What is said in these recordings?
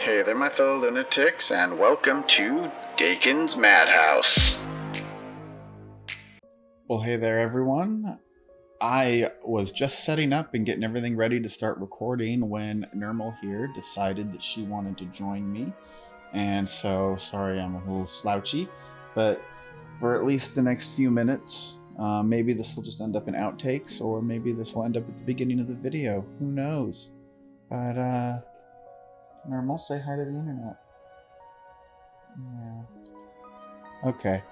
Hey there, my fellow lunatics, and welcome to Dakon's Madhouse. Well, hey there, everyone. I was just setting up and getting everything ready to start recording when Nermal here decided that she wanted to join me. And so, sorry I'm a little slouchy, but for at least the next few minutes, maybe this will just end up in outtakes, or maybe this will end up at the beginning of the video. Who knows? But, Nermal, say hi to the internet. Yeah. Okay.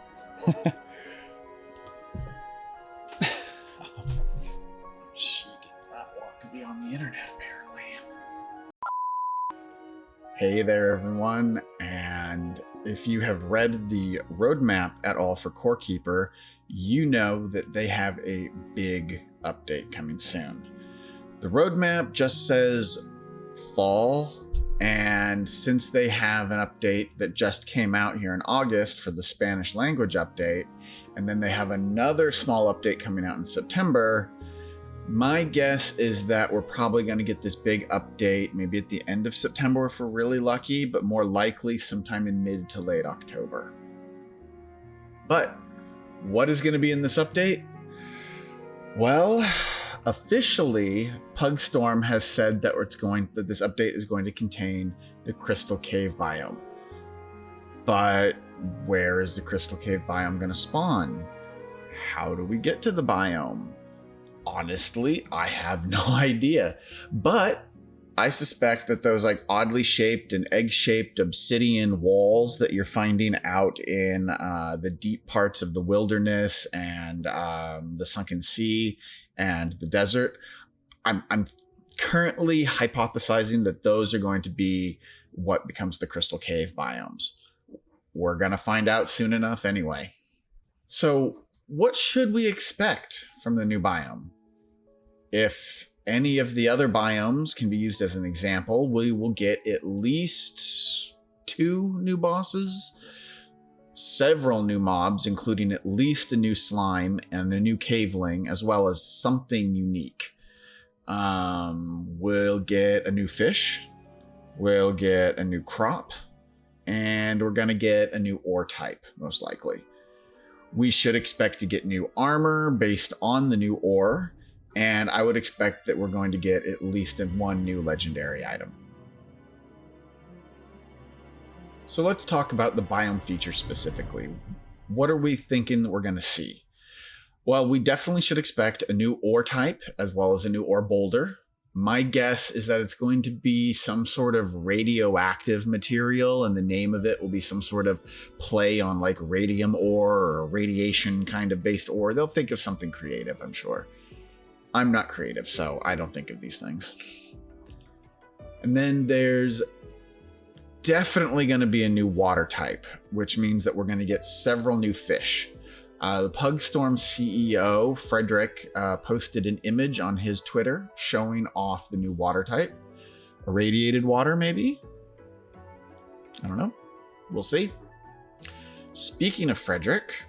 She did not want to be on the internet, apparently. Hey there, everyone. And if you have read the roadmap at all for Corekeeper, you know that they have a big update coming soon. The roadmap just says fall. And since they have an update that just came out here in August for the Spanish language update, and then they have another small update coming out in September, my guess is that we're probably going to get this big update maybe at the end of September if we're really lucky, but more likely sometime in mid to late October. But what is going to be in this update? Well, officially, Pugstorm has said that this update is going to contain the Crystal Cave biome. But where is the Crystal Cave biome going to spawn? How do we get to the biome? Honestly, I have no idea. But I suspect that those oddly shaped and egg-shaped obsidian walls that you're finding out in the deep parts of the wilderness and the sunken sea and the desert, I'm currently hypothesizing that those are going to be what becomes the Crystal Cave biomes. We're going to find out soon enough anyway. So what should we expect from the new biome? If any of the other biomes can be used as an example, we will get at least 2 new bosses, several new mobs, including at least a new slime and a new caveling, as well as something unique. We'll get a new fish, we'll get a new crop, and we're going to get a new ore type, most likely. We should expect to get new armor based on the new ore, and I would expect that we're going to get at least 1 new legendary item. So let's talk about the biome feature specifically. What are we thinking that we're going to see? Well, we definitely should expect a new ore type as well as a new ore boulder. My guess is that it's going to be some sort of radioactive material, and the name of it will be some sort of play on radium ore or radiation kind of based ore. They'll think of something creative, I'm sure. I'm not creative, so I don't think of these things. And then there's definitely going to be a new water type, which means that we're going to get several new fish. The Pugstorm CEO, Frederick, posted an image on his Twitter showing off the new water type. Irradiated water, maybe? I don't know. We'll see. Speaking of Frederick,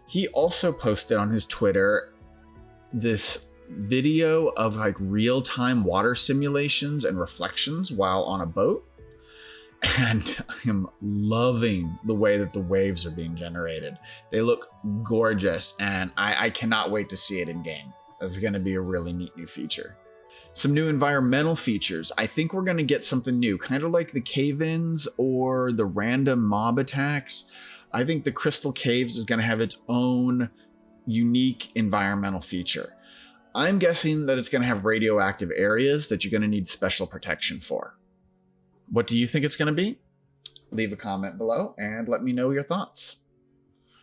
he also posted on his Twitter this video of real-time water simulations and reflections while on a boat. And I am loving the way that the waves are being generated. They look gorgeous, and I cannot wait to see it in game. That's going to be a really neat new feature. Some new environmental features. I think we're going to get something new, kind of like the cave-ins or the random mob attacks. I think the Crystal Caves is going to have its own unique environmental feature. I'm guessing that it's going to have radioactive areas that you're going to need special protection for. What do you think it's going to be? Leave a comment below and let me know your thoughts.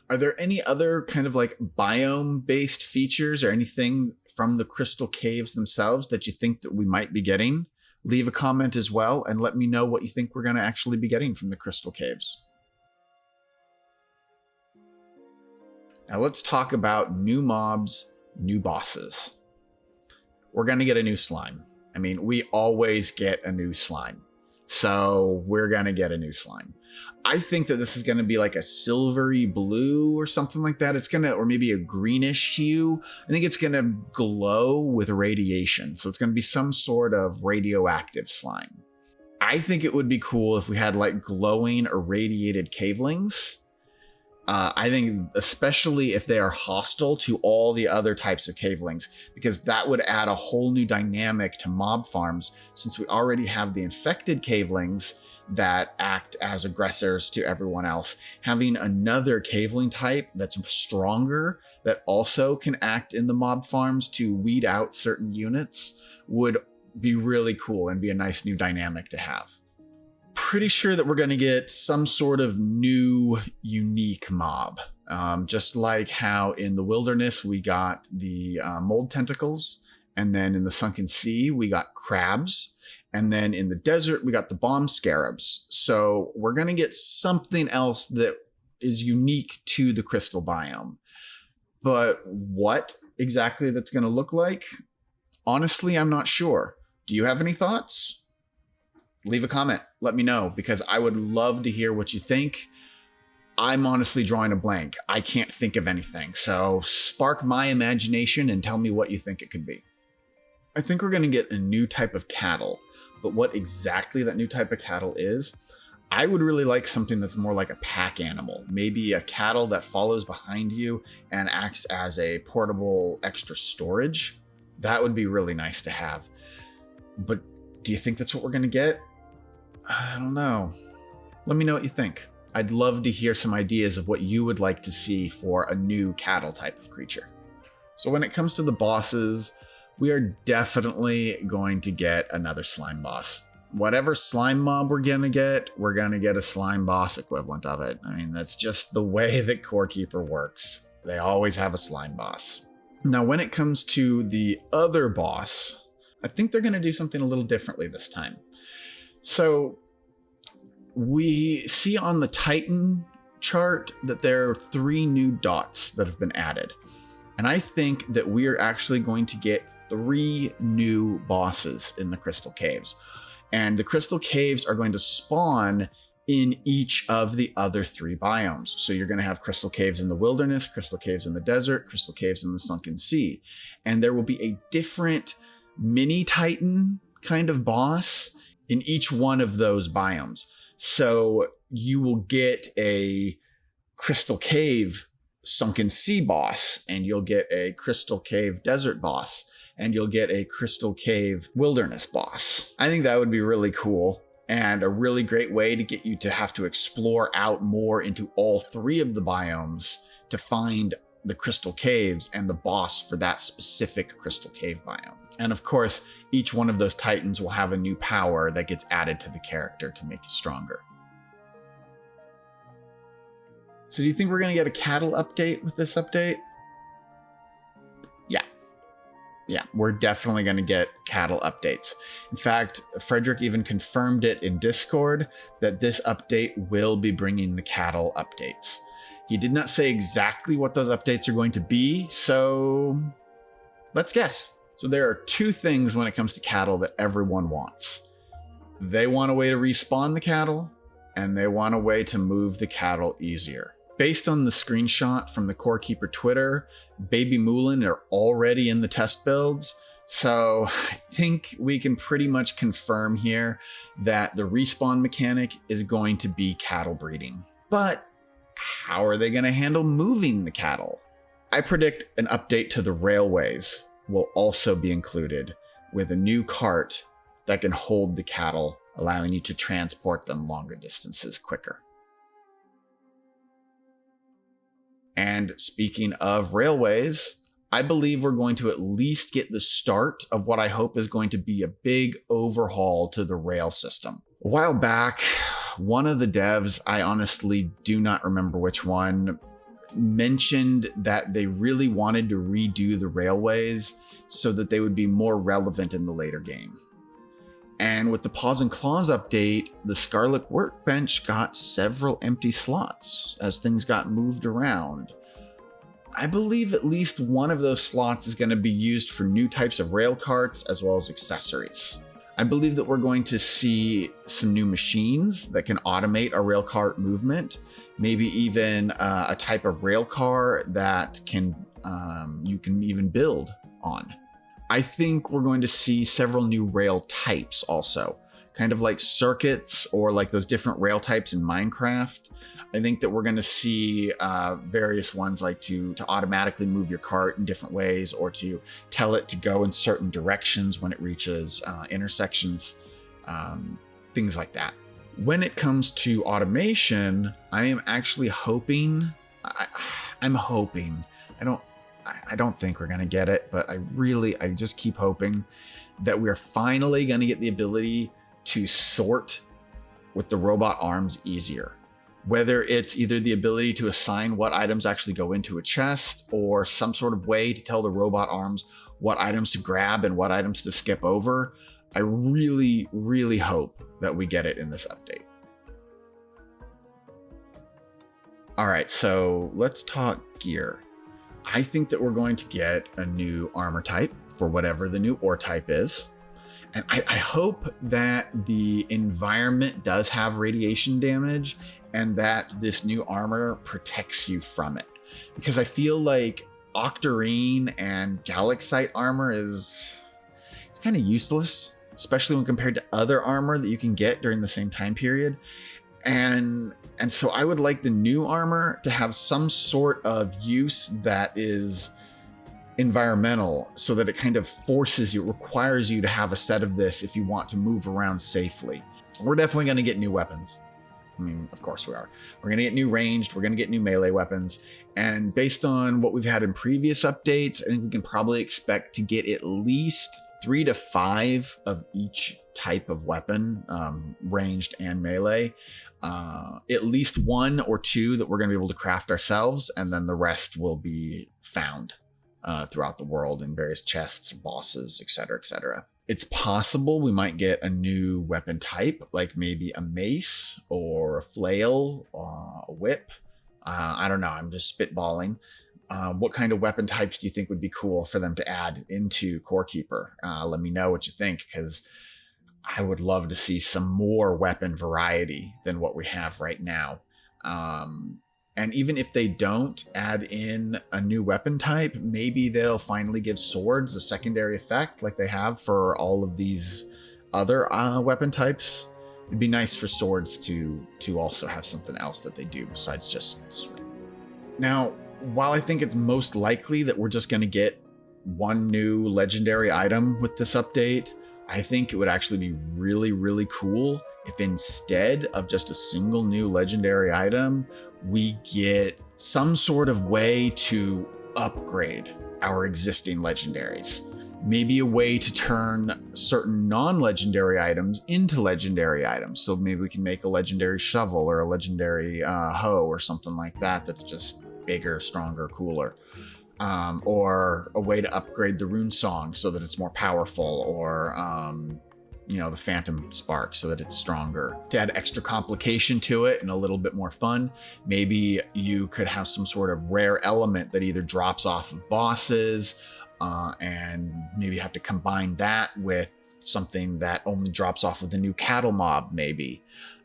Are there any other kind of biome-based features or anything from the Crystal Caves themselves that you think that we might be getting? Leave a comment as well and let me know what you think we're going to actually be getting from the Crystal Caves. Now let's talk about new mobs, new bosses. We're going to get a new slime. I mean, we always get a new slime. So we're going to get a new slime. I think that this is going to be a silvery blue or something like that. Or maybe a greenish hue. I think it's going to glow with radiation. So it's going to be some sort of radioactive slime. I think it would be cool if we had like glowing irradiated cavelings. I think especially if they are hostile to all the other types of cavelings, because that would add a whole new dynamic to mob farms, since we already have the infected cavelings that act as aggressors to everyone else. Having another caveling type that's stronger, that also can act in the mob farms to weed out certain units, would be really cool and be a nice new dynamic to have. Pretty sure that we're going to get some sort of new, unique mob. Just like how in the wilderness we got the mold tentacles, and then in the sunken sea we got crabs, and then in the desert we got the bomb scarabs. So we're going to get something else that is unique to the crystal biome. But what exactly that's going to look like, honestly, I'm not sure. Do you have any thoughts? Leave a comment. Let me know, because I would love to hear what you think. I'm honestly drawing a blank. I can't think of anything. So spark my imagination and tell me what you think it could be. I think we're going to get a new type of cattle, but what exactly that new type of cattle is, I would really like something that's more like a pack animal. Maybe a cattle that follows behind you and acts as a portable extra storage. That would be really nice to have. But do you think that's what we're going to get? I don't know. Let me know what you think. I'd love to hear some ideas of what you would like to see for a new cattle type of creature. So when it comes to the bosses, we are definitely going to get another slime boss. Whatever slime mob we're going to get a slime boss equivalent of it. I mean, that's just the way that corekeeper works. They always have a slime boss. Now, when it comes to the other boss, I think they're going to do something a little differently this time. So we see on the Titan chart that there are 3 new dots that have been added. And I think that we are actually going to get 3 new bosses in the Crystal Caves. And the Crystal Caves are going to spawn in each of the other 3 biomes. So you're going to have Crystal Caves in the wilderness, Crystal Caves in the desert, Crystal Caves in the sunken sea. And there will be a different mini Titan kind of boss in each one of those biomes. So you will get a Crystal Cave sunken sea boss, and you'll get a Crystal Cave desert boss, and you'll get a Crystal Cave wilderness boss. I think that would be really cool, and a really great way to get you to have to explore out more into all 3 of the biomes to find the Crystal Caves and the boss for that specific Crystal Cave biome. And of course, each one of those Titans will have a new power that gets added to the character to make you stronger. So do you think we're going to get a cattle update with this update? Yeah, we're definitely going to get cattle updates. In fact, Frederick even confirmed it in Discord that this update will be bringing the cattle updates. He did not say exactly what those updates are going to be, so let's guess. So there are 2 things when it comes to cattle that everyone wants. They want a way to respawn the cattle, and they want a way to move the cattle easier. Based on the screenshot from the corekeeper Twitter, Baby Moulin are already in the test builds. So I think we can pretty much confirm here that the respawn mechanic is going to be cattle breeding. But how are they going to handle moving the cattle? I predict an update to the railways will also be included, with a new cart that can hold the cattle, allowing you to transport them longer distances quicker. And speaking of railways, I believe we're going to at least get the start of what I hope is going to be a big overhaul to the rail system. A while back, one of the devs, I honestly do not remember which one, mentioned that they really wanted to redo the railways so that they would be more relevant in the later game. And with the Paws and Claws update, the Scarlet Workbench got several empty slots as things got moved around. I believe at least one of those slots is going to be used for new types of rail carts as well as accessories. I believe that we're going to see some new machines that can automate a rail cart movement, maybe even a type of rail car that can you can even build on. I think we're going to see several new rail types also, kind of like circuits or like those different rail types in Minecraft. I think that we're going to see various ones like to automatically move your cart in different ways, or to tell it to go in certain directions when it reaches intersections, things like that. When it comes to automation, I am actually hoping, I'm hoping, I don't think we're going to get it, but I just keep hoping that we're finally going to get the ability to sort with the robot arms easier. Whether it's either the ability to assign what items actually go into a chest, or some sort of way to tell the robot arms what items to grab and what items to skip over. I really, really hope that we get it in this update. All right, so let's talk gear. I think that we're going to get a new armor type for whatever the new ore type is. And I hope that the environment does have radiation damage and that this new armor protects you from it. Because I feel like Octarine and Galaxite armor it's kind of useless, especially when compared to other armor that you can get during the same time period. And so I would like the new armor to have some sort of use that is environmental, so that it kind of requires you to have a set of this if you want to move around safely. We're definitely going to get new weapons. I mean, of course we are. We're going to get new ranged, we're going to get new melee weapons. And based on what we've had in previous updates, I think we can probably expect to get at least 3 to 5 of each type of weapon, ranged and melee. At least 1 or 2 that we're going to be able to craft ourselves, and then the rest will be found throughout the world in various chests, bosses, etc., etc. It's possible we might get a new weapon type, like maybe a mace or a flail, a whip. I don't know. I'm just spitballing. What kind of weapon types do you think would be cool for them to add into Corekeeper? Let me know what you think, because I would love to see some more weapon variety than what we have right now. And even if they don't add in a new weapon type, maybe they'll finally give swords a secondary effect like they have for all of these other weapon types. It'd be nice for swords to also have something else that they do besides just swing. Now, while I think it's most likely that we're just going to get one new legendary item with this update, I think it would actually be really, really cool if instead of just a single new legendary item, we get some sort of way to upgrade our existing legendaries. Maybe a way to turn certain non-legendary items into legendary items. So maybe we can make a legendary shovel or a legendary hoe or something like that that's just bigger, stronger, cooler. Or a way to upgrade the rune song so that it's more powerful, or the phantom spark so that it's stronger. To add extra complication to it and a little bit more fun, maybe you could have some sort of rare element that either drops off of bosses, and maybe have to combine that with something that only drops off of the new cattle mob, maybe,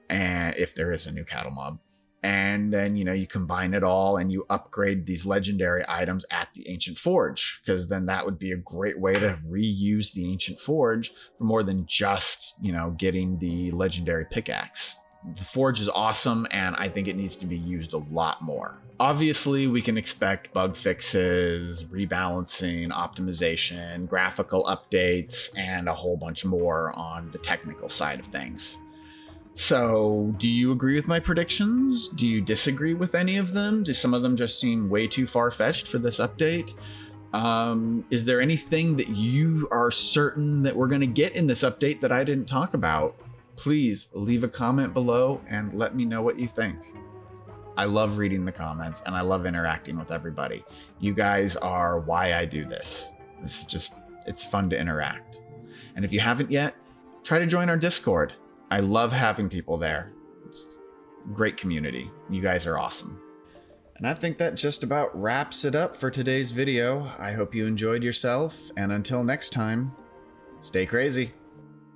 and if there is a new cattle mob. And then, you combine it all and you upgrade these legendary items at the Ancient Forge, because then that would be a great way to reuse the Ancient Forge for more than just, getting the legendary pickaxe. The Forge is awesome, and I think it needs to be used a lot more. Obviously, we can expect bug fixes, rebalancing, optimization, graphical updates, and a whole bunch more on the technical side of things. So, do you agree with my predictions? Do you disagree with any of them? Do some of them just seem way too far-fetched for this update? Is there anything that you are certain that we're going to get in this update that I didn't talk about? Please leave a comment below and let me know what you think. I love reading the comments and I love interacting with everybody. You guys are why I do this. It's fun to interact. And if you haven't yet, try to join our Discord. I love having people there. It's a great community. You guys are awesome. And I think that just about wraps it up for today's video. I hope you enjoyed yourself, and until next time, stay crazy.